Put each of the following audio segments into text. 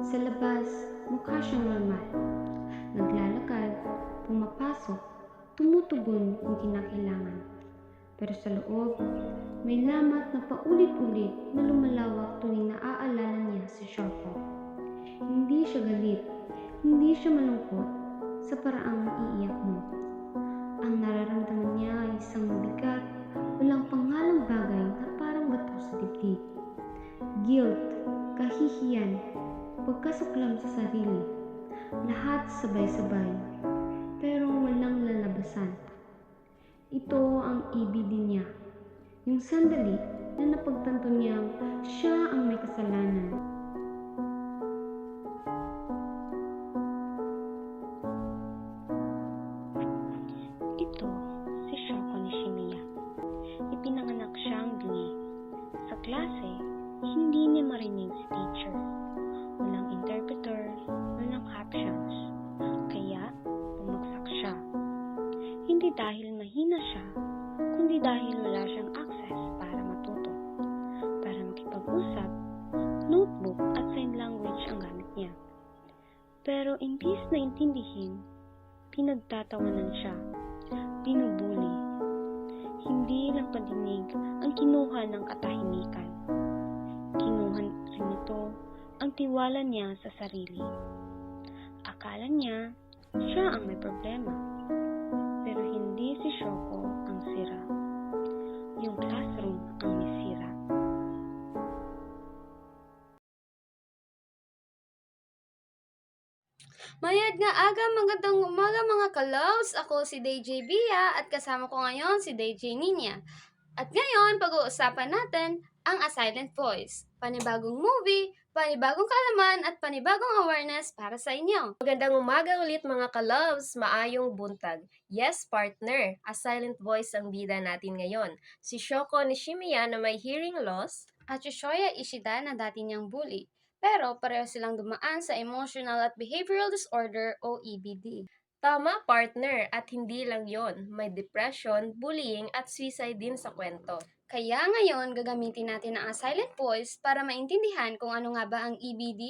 Sa labas, mukha siyang normal. Naglalakad, pumapasok, tumutugon kung kinakailangan. Pero sa loob, may lamat na paulit-ulit na lumalawak tuwing naaalala niya si Shoko. Hindi siya galit, hindi siya malungkot sa paraang iiyak mo. Ang nararamdaman niya ay isang mabigat, walang pangalang bagay na parang bato sa dibdib. Guilt, kahihiyan, pagkasuklam sa sarili, lahat sabay-sabay, pero walang lalabasan. Ito ang EBD niya, yung sandali na napagtanto niyang siya ang may kasalanan. Ito si Shoko Nishimiya. Ipinanganak siyang bingi. Sa klase, hindi niya marinig si teacher. Walang interpreter, walang captions. Kaya, bumagsak siya. Hindi dahil mahina siya, kundi dahil wala siyang access para matuto. Para makipag-usap, notebook at sign language ang gamit niya. Pero imbis na intindihin, pinagtatawanan siya, binubuli. Hindi lang padinig ang kinuha ng katahimikan. Kinuha rin ito ang tiwala niya sa sarili. Akala niya, siya ang may problema. Pero hindi si Shoko ang sira. Yung classroom ang nisira. Mayad nga aga, magandang umaga mga kalows. Ako si DJ Bia at kasama ko ngayon si DJ Ninya. At ngayon, pag-uusapan natin ang A Silent Voice. Panibagong movie, panibagong kalaman at panibagong awareness para sa inyo. Magandang umaga ulit mga ka-loves, maayong buntag. Yes, partner, a silent voice ang bida natin ngayon. Si Shoko Nishimiya na may hearing loss. At si Shoya Ishida na dati niyang bully. Pero pareho silang dumaan sa Emotional at Behavioral Disorder o EBD. Tama, partner, at hindi lang yon. May depression, bullying at suicide din sa kwento. Kaya ngayon, gagamitin natin ang silent voice para maintindihan kung ano nga ba ang EBD,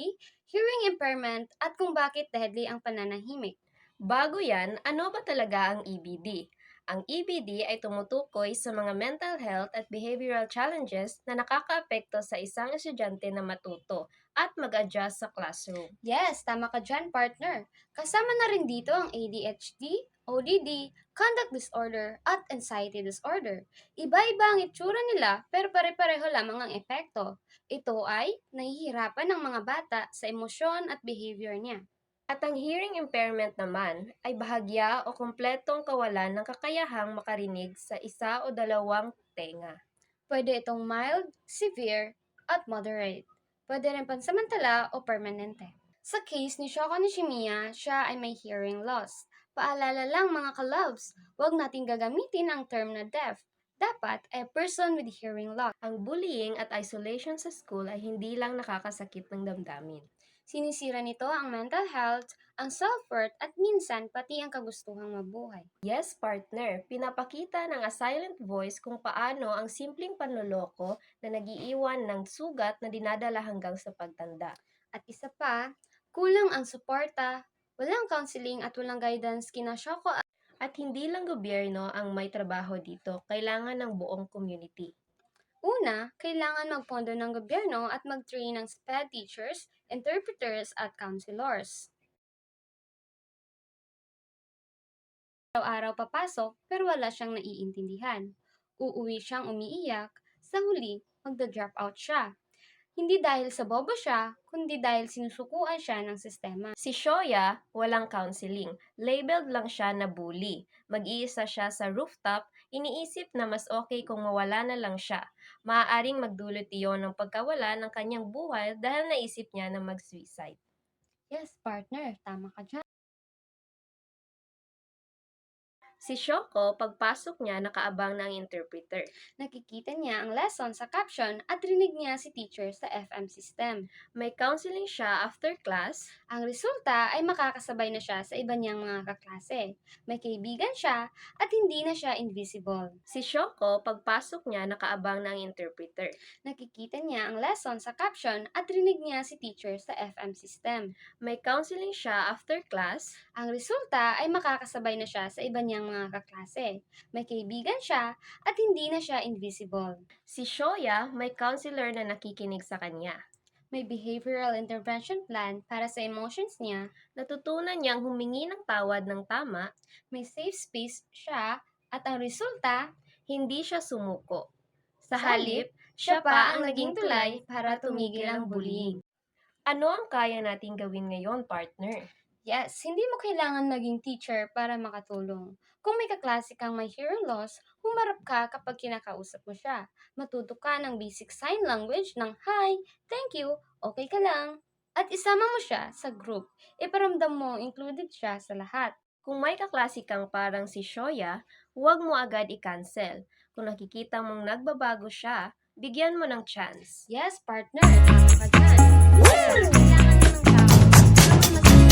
hearing impairment, at kung bakit deadly ang pananahimik. Bago yan, ano ba talaga ang EBD? Ang EBD ay tumutukoy sa mga mental health at behavioral challenges na nakakaapekto sa isang estudyante na matuto at mag-adjust sa classroom. Yes, tama ka dyan, partner. Kasama na rin dito ang ADHD, ODD, conduct disorder, at anxiety disorder. Iba-iba ang itsura nila pero pare-pareho lamang ang epekto. Ito ay nahihirapan ng mga bata sa emosyon at behavior niya. At ang hearing impairment naman ay bahagya o kumpletong kawalan ng kakayahang makarinig sa isa o dalawang tenga. Pwede itong mild, severe, at moderate. Pwede rin pansamantala o permanente. Sa case ni Shoko Nishimiya, siya ay may hearing loss. Paalala lang mga ka-loves, huwag nating gagamitin ang term na deaf. Dapat ay person with hearing loss. Ang bullying at isolation sa school ay hindi lang nakakasakit ng damdamin. Sinisira nito ang mental health, ang self-worth at minsan pati ang kagustuhang mabuhay. Yes, partner, pinapakita ng a silent voice kung paano ang simpleng panloloko na nagiiwan ng sugat na dinadala hanggang sa pagtanda. At isa pa, kulang ang suporta, walang counseling at walang guidance kina Shoko. At hindi lang gobyerno ang may trabaho dito, kailangan ng buong community. Una, kailangan magpondo ng gobyerno at mag-train ng SPED teachers, interpreters at counselors. Araw-araw papasok pero wala siyang naiintindihan. Uuwi siyang umiiyak, sa huli, magda-drop out siya. Hindi dahil sa bobo siya, kundi dahil sinusukuan siya ng sistema. Si Shoya, walang counseling. Labeled lang siya na bully. Mag-iisa siya sa rooftop, iniisip na mas okay kung mawala na lang siya. Maaaring magdulot iyon ng pagkawala ng kanyang buhay dahil naisip niya na mag-suicide. Yes, partner, tama ka dyan. Si Shoko, pagpasok niya, nakaabang ng interpreter. Nakikita niya ang lesson sa caption at rinig niya si teacher sa FM system. May counseling siya after class. Ang resulta ay makakasabay na siya sa iba niyang mga kaklase. May kaibigan siya at hindi na siya invisible. Si Shoko, pagpasok niya, nakaabang ng interpreter. Nakikita niya ang lesson sa caption at rinig niya si teacher sa FM system. May counseling siya after class. Ang resulta ay makakasabay na siya sa iba niyang mga kaklase. May kaibigan siya at hindi na siya invisible. Si Shoya, may counselor na nakikinig sa kanya. May behavioral intervention plan para sa emotions niya. Natutunan niyang humingi ng tawad ng tama. May safe space siya at ang resulta, Hindi siya sumuko. Sa Sa halip, siya pa ang naging tulay para tumigil ang bullying. Ano ang kaya nating gawin ngayon, partner? yes, hindi mo kailangan naging teacher para makatulong. Kung may kaklase kang may hearing loss, humarap ka kapag kinakausap mo siya. Matuto ka ng basic sign language ng hi, thank you, okay ka lang. At isama mo siya sa group. Iparamdam mo included siya sa lahat. Kung may kaklase kang parang si Shoya, huwag mo agad i-cancel. Kung nakikita mong nagbabago siya, bigyan mo ng chance. Yes, partner, tama ka dyan. Kailangan mo ng tao na may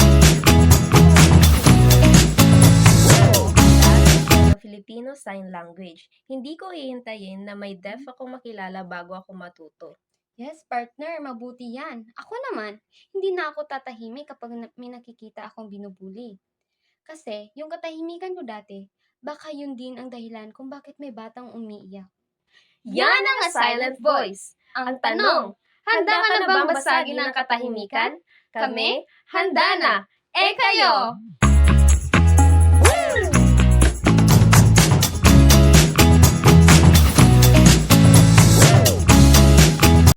Ng Filipino Sign Language. Hindi ko hihintayin na may deaf akong makilala bago ako matuto. Yes, partner, mabuti yan. Ako naman, hindi na ako tatahimik kapag may nakikita akong binubuli. Kasi, yung katahimikan ko dati, baka yun din ang dahilan kung bakit may batang umiiyak. Yan ang Silent Voice! Ang tanong, handa ka na bang basagin ang katahimikan? Kami, handa na! Eh kayo!